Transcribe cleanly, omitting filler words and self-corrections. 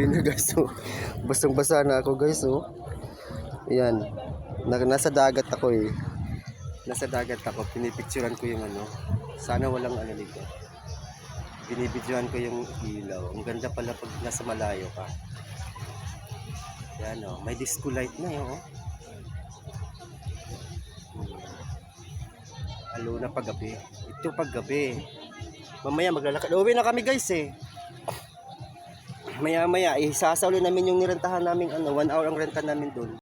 gabi na guys. So, basang-basa na ako guys. Oh. Ayan. Nasa dagat ako eh. Nasa dagat ako. Pinipicturean ko yung ano. Sana walang ano dito. Binibidyoan ko yung ilaw. Ang ganda pala pag nasa malayo ka. Ayan oh. May disco light na yun oh. Halo na paggabi. Ito paggabi. Mamaya maglalakad. Uwi na kami guys eh. Maya maya, isasawli namin yung nirentahan namin 1 hour ang renta namin doon.